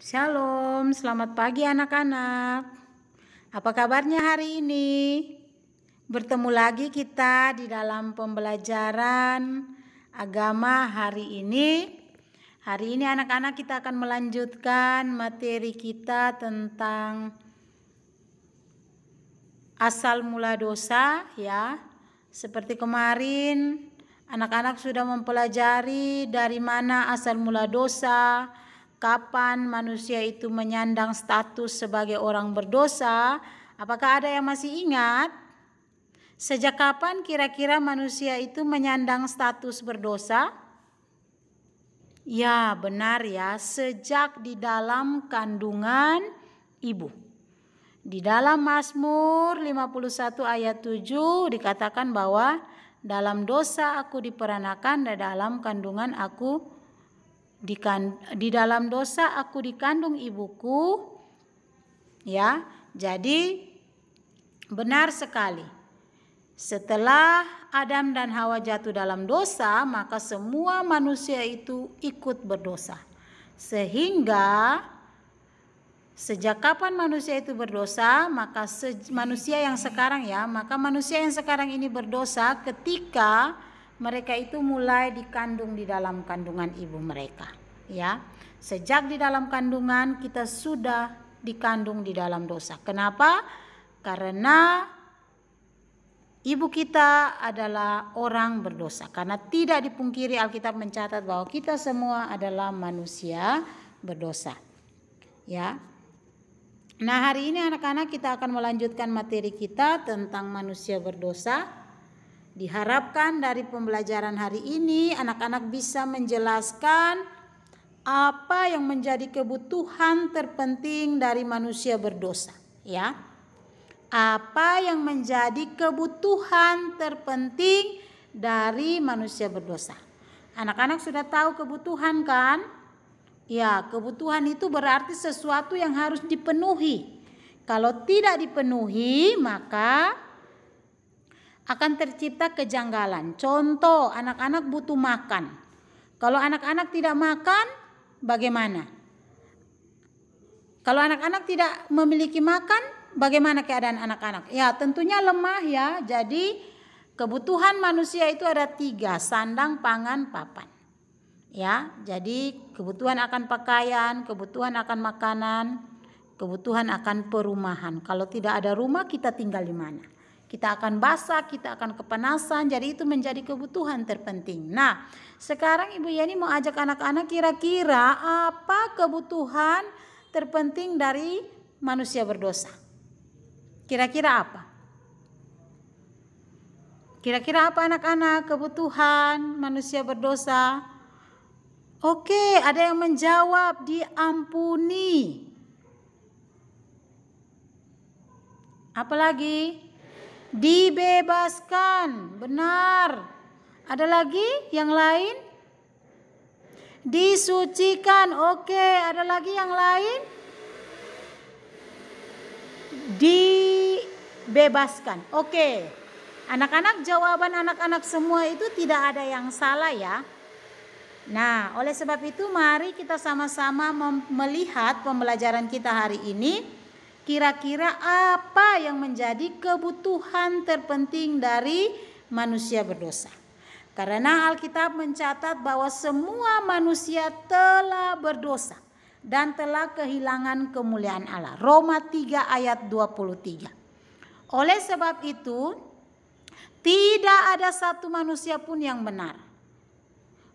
Shalom, selamat pagi anak-anak. Apa kabarnya hari ini? Bertemu lagi kita di dalam pembelajaran agama hari ini. Hari ini anak-anak kita akan melanjutkan materi kita tentang asal mula dosa ya. Seperti kemarin anak-anak sudah mempelajari dari mana asal mula dosa, kapan manusia itu menyandang status sebagai orang berdosa. Apakah ada yang masih ingat? Sejak kapan kira-kira manusia itu menyandang status berdosa? Ya, benar ya, sejak di dalam kandungan ibu. Di dalam Mazmur 51 ayat 7 dikatakan bahwa dalam dosa aku diperanakan dan dalam kandungan aku di dalam dosa aku dikandung ibuku. Ya, jadi benar sekali. Setelah Adam dan Hawa jatuh dalam dosa, maka semua manusia itu ikut berdosa. Sehingga sejak kapan manusia itu berdosa? Maka manusia yang sekarang ini berdosa ketika mereka itu mulai dikandung di dalam kandungan ibu mereka, ya. Sejak di dalam kandungan kita sudah dikandung di dalam dosa. Kenapa? Karena ibu kita adalah orang berdosa. Karena tidak dipungkiri Alkitab mencatat bahwa kita semua adalah manusia berdosa, ya. Nah, hari ini anak-anak kita akan melanjutkan materi kita tentang manusia berdosa. Diharapkan dari pembelajaran hari ini anak-anak bisa menjelaskan apa yang menjadi kebutuhan terpenting dari manusia berdosa, ya. Apa yang menjadi kebutuhan terpenting dari manusia berdosa? Anak-anak sudah tahu kebutuhan kan? Ya, kebutuhan itu berarti sesuatu yang harus dipenuhi. Kalau tidak dipenuhi, maka akan tercipta kejanggalan. Contoh, anak-anak butuh makan. Kalau anak-anak tidak makan, bagaimana? Kalau anak-anak tidak memiliki makan, bagaimana keadaan anak-anak? Ya, tentunya lemah ya. Jadi kebutuhan manusia itu ada 3, sandang, pangan, papan. Ya, jadi kebutuhan akan pakaian, kebutuhan akan makanan, kebutuhan akan perumahan. Kalau tidak ada rumah, kita tinggal di mana? Kita akan basah, kita akan kepanasan, jadi itu menjadi kebutuhan terpenting. Nah, sekarang Ibu Yeni mau ajak anak-anak kira-kira apa kebutuhan terpenting dari manusia berdosa? Kira-kira apa? Kira-kira apa anak-anak kebutuhan manusia berdosa? Oke, ada yang menjawab, diampuni. Apalagi? Dibebaskan, benar. Ada lagi yang lain? Disucikan, oke. Ada lagi yang lain? Dibebaskan, oke. Anak-anak, jawaban anak-anak semua itu tidak ada yang salah ya. Nah, oleh sebab itu mari kita sama-sama melihat pembelajaran kita hari ini. Kira-kira apa yang menjadi kebutuhan terpenting dari manusia berdosa? Karena Alkitab mencatat bahwa semua manusia telah berdosa dan telah kehilangan kemuliaan Allah. Roma 3 ayat 23. Oleh sebab itu, tidak ada satu manusia pun yang benar.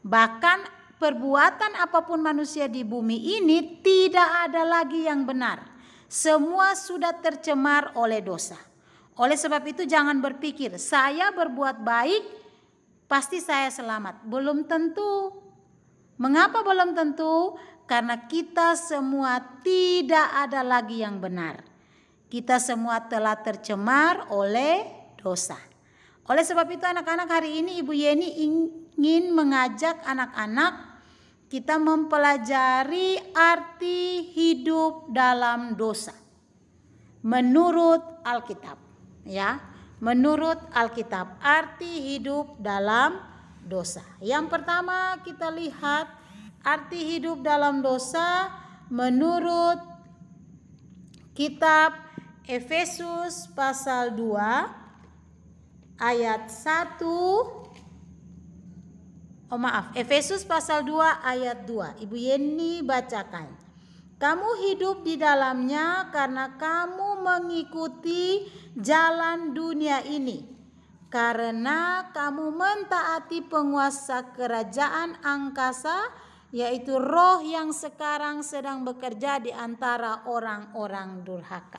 Bahkan perbuatan apapun manusia di bumi ini tidak ada lagi yang benar. Semua sudah tercemar oleh dosa. Oleh sebab itu jangan berpikir saya berbuat baik pasti saya selamat. Belum tentu. Mengapa belum tentu? Karena kita semua tidak ada lagi yang benar. Kita semua telah tercemar oleh dosa. Oleh sebab itu anak-anak, hari ini Ibu Yeni ingin mengajak anak-anak kita mempelajari arti hidup dalam dosa menurut Alkitab, ya. Menurut Alkitab, arti hidup dalam dosa. Yang pertama kita lihat arti hidup dalam dosa menurut kitab Efesus pasal 2 ayat 1. Efesus pasal 2 ayat 2. Ibu Yeni bacakan. Kamu hidup di dalamnya karena kamu mengikuti jalan dunia ini. Karena kamu mentaati penguasa kerajaan angkasa, yaitu roh yang sekarang sedang bekerja di antara orang-orang durhaka.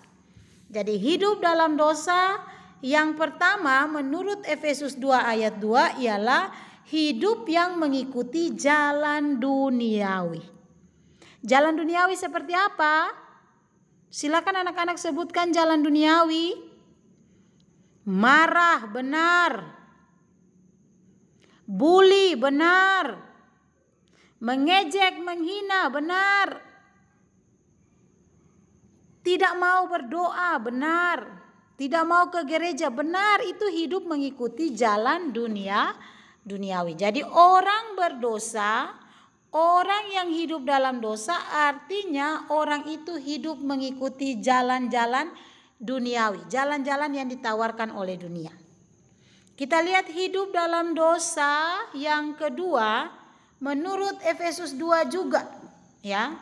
Jadi hidup dalam dosa yang pertama menurut Efesus 2 ayat 2 ialah hidup yang mengikuti jalan duniawi. Jalan duniawi seperti apa? Silakan anak-anak sebutkan jalan duniawi. Marah, benar. Bully, benar. Mengejek, menghina, benar. Tidak mau berdoa, benar. Tidak mau ke gereja, benar. Itu hidup mengikuti jalan duniawi. Jadi orang berdosa, orang yang hidup dalam dosa artinya orang itu hidup mengikuti jalan-jalan duniawi, jalan-jalan yang ditawarkan oleh dunia. Kita lihat hidup dalam dosa yang kedua menurut Efesus 2 juga, ya,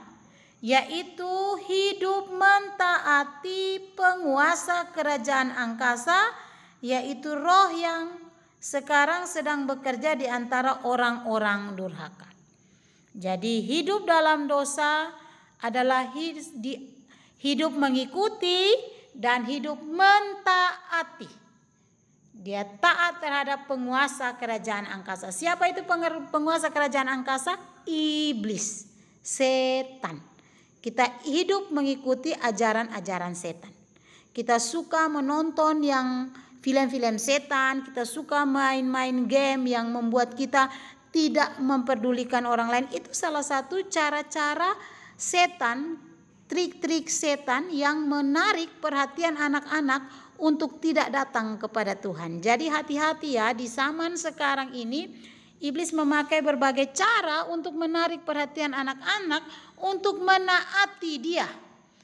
yaitu hidup mentaati penguasa kerajaan angkasa, yaitu roh yang sekarang sedang bekerja di antara orang-orang durhaka. Jadi hidup dalam dosa adalah hidup mengikuti dan hidup mentaati. Dia taat terhadap penguasa kerajaan angkasa. Siapa itu penguasa kerajaan angkasa? Iblis, setan. Kita hidup mengikuti ajaran-ajaran setan. Kita suka menonton yang film-film setan, kita suka main-main game yang membuat kita tidak memperdulikan orang lain. Itu salah satu cara-cara setan, trik-trik setan yang menarik perhatian anak-anak untuk tidak datang kepada Tuhan. Jadi hati-hati ya, di zaman sekarang ini iblis memakai berbagai cara untuk menarik perhatian anak-anak untuk menaati dia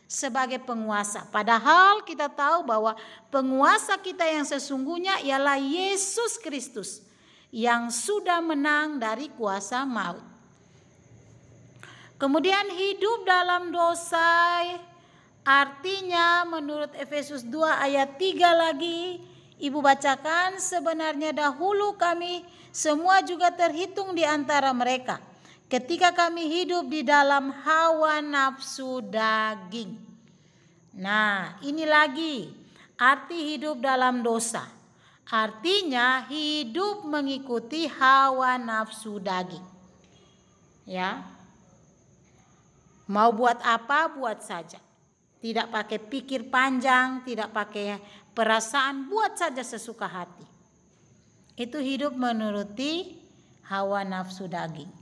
sebagai penguasa. Padahal kita tahu bahwa penguasa kita yang sesungguhnya ialah Yesus Kristus yang sudah menang dari kuasa maut. Kemudian hidup dalam dosa artinya menurut Efesus 2 ayat 3 lagi, Ibu bacakan, sebenarnya dahulu kami semua juga terhitung di antara mereka ketika kami hidup di dalam hawa nafsu daging. Nah, ini lagi arti hidup dalam dosa. Artinya hidup mengikuti hawa nafsu daging. Ya. Mau buat apa, buat saja. Tidak pakai pikir panjang, tidak pakai perasaan, buat saja sesuka hati. Itu hidup menuruti hawa nafsu daging.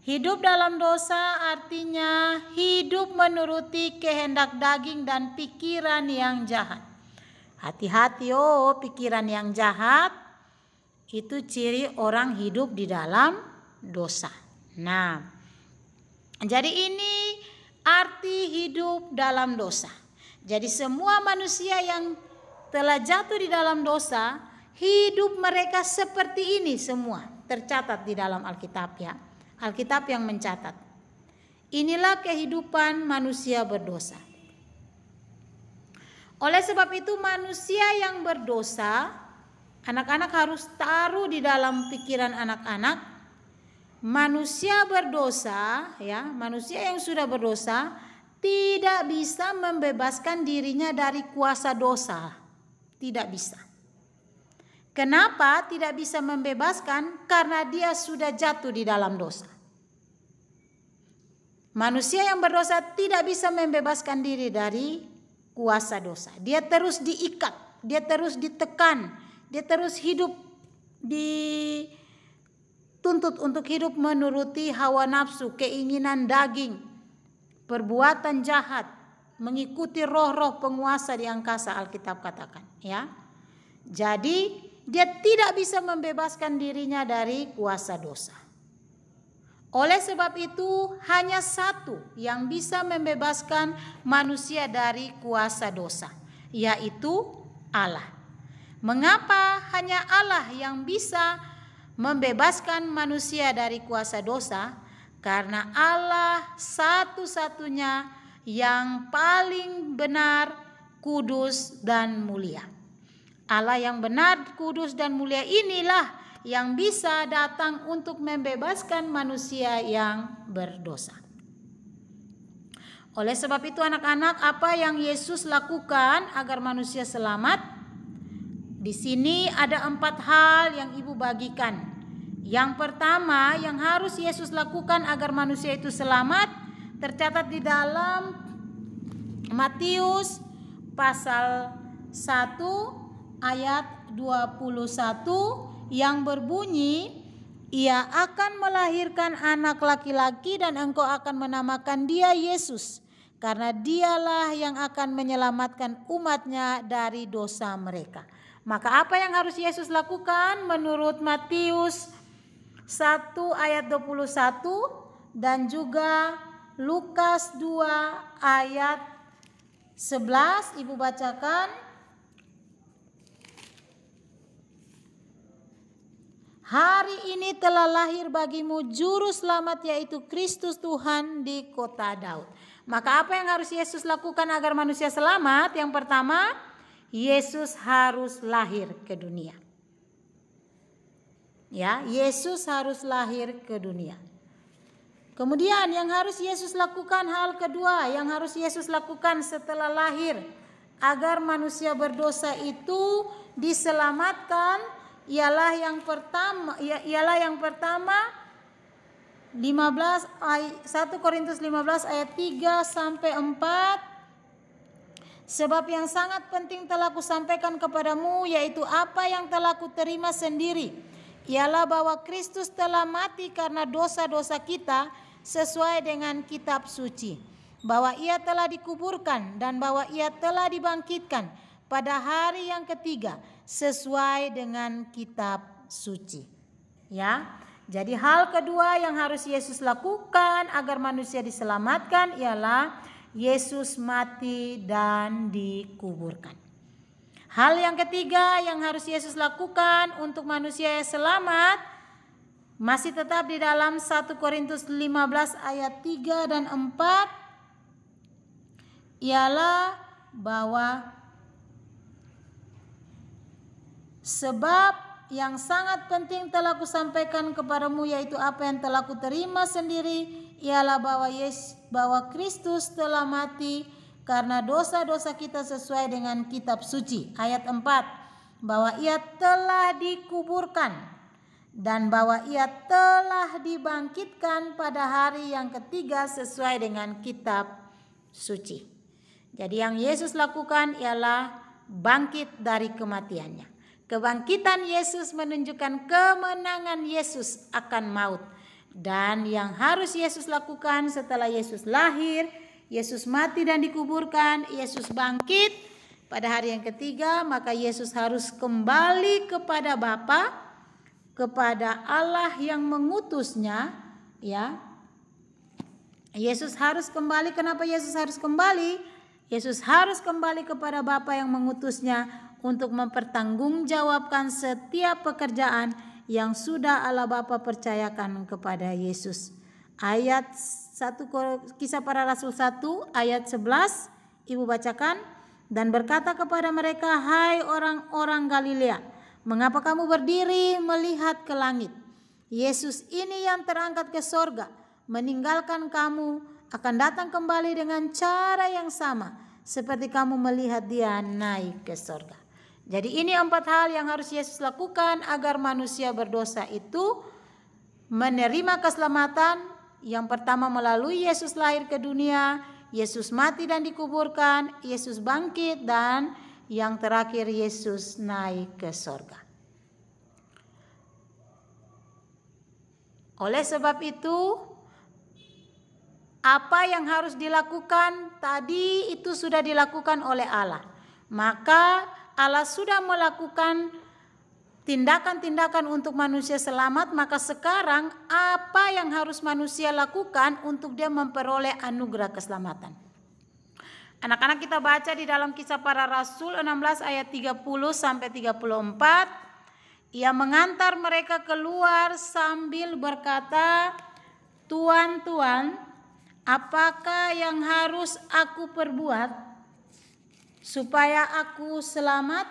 Hidup dalam dosa artinya hidup menuruti kehendak daging dan pikiran yang jahat. Hati-hati pikiran yang jahat itu ciri orang hidup di dalam dosa. Nah, jadi ini arti hidup dalam dosa. Jadi semua manusia yang telah jatuh di dalam dosa, hidup mereka seperti ini semua tercatat di dalam Alkitab ya. Alkitab yang mencatat. Inilah kehidupan manusia berdosa. Oleh sebab itu manusia yang berdosa, anak-anak harus taruh di dalam pikiran anak-anak, manusia berdosa, ya, manusia yang sudah berdosa tidak bisa membebaskan dirinya dari kuasa dosa. Tidak bisa. Kenapa tidak bisa membebaskan? Karena dia sudah jatuh di dalam dosa. Manusia yang berdosa tidak bisa membebaskan diri dari kuasa dosa. Dia terus diikat, dia terus ditekan, dia terus hidup dituntut untuk hidup menuruti hawa nafsu, keinginan daging, perbuatan jahat, mengikuti roh-roh penguasa di angkasa, Alkitab katakan, ya. Jadi dia tidak bisa membebaskan dirinya dari kuasa dosa. Oleh sebab itu, hanya satu yang bisa membebaskan manusia dari kuasa dosa, yaitu Allah. Mengapa hanya Allah yang bisa membebaskan manusia dari kuasa dosa? Karena Allah satu-satunya yang paling benar, kudus, dan mulia. Allah yang benar, kudus, dan mulia inilah yang bisa datang untuk membebaskan manusia yang berdosa. Oleh sebab itu anak-anak, apa yang Yesus lakukan agar manusia selamat? Di sini ada 4 hal yang Ibu bagikan. Yang pertama yang harus Yesus lakukan agar manusia itu selamat tercatat di dalam Matius pasal 1 ayat 21 yang berbunyi, ia akan melahirkan anak laki-laki dan engkau akan menamakan dia Yesus, karena dialah yang akan menyelamatkan umatnya dari dosa mereka. Maka apa yang harus Yesus lakukan menurut Matius 1 ayat 21 dan juga Lukas 2 ayat 11, Ibu bacakan. Hari ini telah lahir bagimu juru selamat, yaitu Kristus Tuhan di kota Daud. Maka apa yang harus Yesus lakukan agar manusia selamat? Yang pertama, Yesus harus lahir ke dunia. Ya, Yesus harus lahir ke dunia. Kemudian yang harus Yesus lakukan, hal kedua yang harus Yesus lakukan setelah lahir agar manusia berdosa itu diselamatkan ialah yang pertama 1 Korintus 15 ayat 3 sampai 4. Sebab yang sangat penting telah kusampaikan kepadamu, yaitu apa yang telah kuterima sendiri, ialah bahwa Kristus telah mati karena dosa-dosa kita sesuai dengan kitab suci, bahwa ia telah dikuburkan dan bahwa ia telah dibangkitkan pada hari yang ketiga sesuai dengan kitab suci. Ya. Jadi hal kedua yang harus Yesus lakukan agar manusia diselamatkan ialah Yesus mati dan dikuburkan. Hal yang ketiga yang harus Yesus lakukan untuk manusia yang selamat masih tetap di dalam 1 Korintus 15 ayat 3 dan 4 ialah bahwa sebab yang sangat penting telah kusampaikan kepadamu, yaitu apa yang telah kuterima sendiri, ialah bahwa Kristus telah mati karena dosa-dosa kita sesuai dengan kitab suci. Ayat 4, bahwa ia telah dikuburkan dan bahwa ia telah dibangkitkan pada hari yang ketiga sesuai dengan kitab suci. Jadi yang Yesus lakukan ialah bangkit dari kematiannya. Kebangkitan Yesus menunjukkan kemenangan Yesus akan maut. Dan yang harus Yesus lakukan setelah Yesus lahir, Yesus mati dan dikuburkan, Yesus bangkit pada hari yang ketiga, maka Yesus harus kembali kepada Bapa, kepada Allah yang mengutusnya, ya. Yesus harus kembali. Kenapa Yesus harus kembali? Yesus harus kembali kepada Bapa yang mengutusnya untuk mempertanggungjawabkan setiap pekerjaan yang sudah Allah Bapa percayakan kepada Yesus. Ayat 1 Kisah Para Rasul 1 ayat 11 Ibu bacakan. Dan berkata kepada mereka, hai orang-orang Galilea, mengapa kamu berdiri melihat ke langit? Yesus ini yang terangkat ke sorga, meninggalkan kamu, akan datang kembali dengan cara yang sama seperti kamu melihat dia naik ke sorga. Jadi ini 4 hal yang harus Yesus lakukan agar manusia berdosa itu menerima keselamatan. Yang pertama melalui Yesus lahir ke dunia, Yesus mati dan dikuburkan, Yesus bangkit, dan yang terakhir Yesus naik ke sorga. Oleh sebab itu, apa yang harus dilakukan tadi itu sudah dilakukan oleh Allah. Maka Allah sudah melakukan tindakan-tindakan untuk manusia selamat, maka sekarang apa yang harus manusia lakukan untuk dia memperoleh anugerah keselamatan? Anak-anak, kita baca di dalam Kisah Para Rasul 16 ayat 30 sampai 34. Ia mengantar mereka keluar sambil berkata, "Tuan, Tuan, apakah yang harus aku perbuat supaya aku selamat?"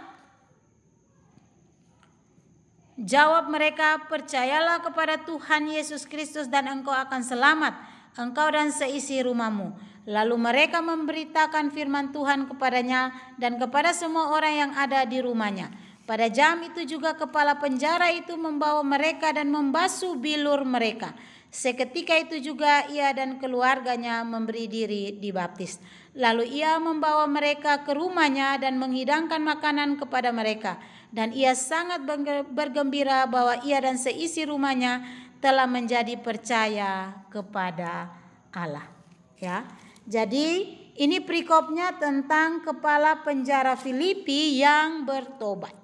Jawab mereka, "Percayalah kepada Tuhan Yesus Kristus dan engkau akan selamat, engkau dan seisi rumahmu." Lalu mereka memberitakan firman Tuhan kepadanya dan kepada semua orang yang ada di rumahnya. Pada jam itu juga kepala penjara itu membawa mereka dan membasuh bilur mereka. Seketika itu juga ia dan keluarganya memberi diri dibaptis. Lalu ia membawa mereka ke rumahnya dan menghidangkan makanan kepada mereka. Dan ia sangat bergembira bahwa ia dan seisi rumahnya telah menjadi percaya kepada Allah. Ya, jadi ini perikopnya tentang kepala penjara Filipi yang bertobat.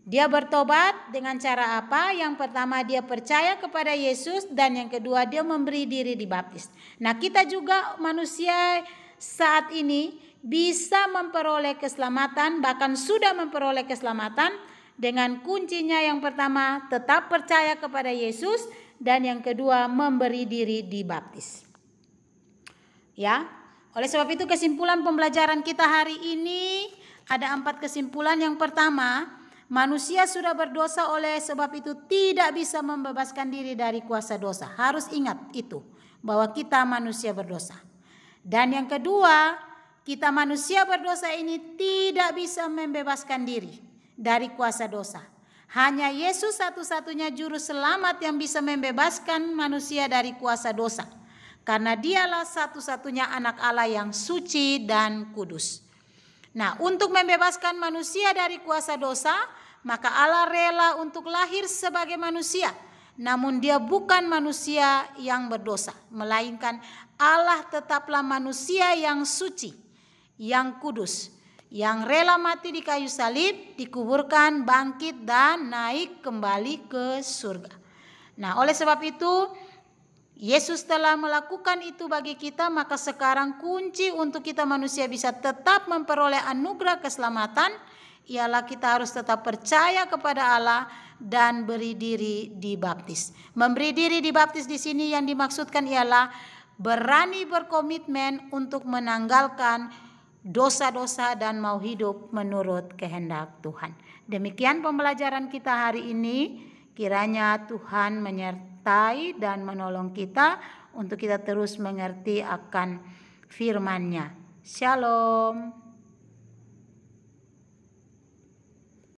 Dia bertobat dengan cara apa? Yang pertama, dia percaya kepada Yesus, dan yang kedua, dia memberi diri dibaptis. Nah, kita juga manusia saat ini bisa memperoleh keselamatan, bahkan sudah memperoleh keselamatan dengan kuncinya yang pertama, tetap percaya kepada Yesus, dan yang kedua, memberi diri dibaptis. Ya, oleh sebab itu kesimpulan pembelajaran kita hari ini ada 4 kesimpulan. Yang pertama, manusia sudah berdosa, oleh sebab itu tidak bisa membebaskan diri dari kuasa dosa. Harus ingat itu, bahwa kita manusia berdosa. Dan yang kedua, kita manusia berdosa ini tidak bisa membebaskan diri dari kuasa dosa. Hanya Yesus satu-satunya juru selamat yang bisa membebaskan manusia dari kuasa dosa. Karena dialah satu-satunya anak Allah yang suci dan kudus. Nah, untuk membebaskan manusia dari kuasa dosa, maka Allah rela untuk lahir sebagai manusia. Namun dia bukan manusia yang berdosa, melainkan Allah tetaplah manusia yang suci, yang kudus, yang rela mati di kayu salib, dikuburkan, bangkit, dan naik kembali ke surga. Nah, oleh sebab itu Yesus telah melakukan itu bagi kita, maka sekarang kunci untuk kita manusia bisa tetap memperoleh anugerah keselamatan ialah kita harus tetap percaya kepada Allah dan beri diri dibaptis. Memberi diri dibaptis di sini yang dimaksudkan ialah berani berkomitmen untuk menanggalkan dosa-dosa dan mau hidup menurut kehendak Tuhan. Demikian pembelajaran kita hari ini. Kiranya Tuhan menyertai dan menolong kita untuk kita terus mengerti akan firman-Nya. Shalom.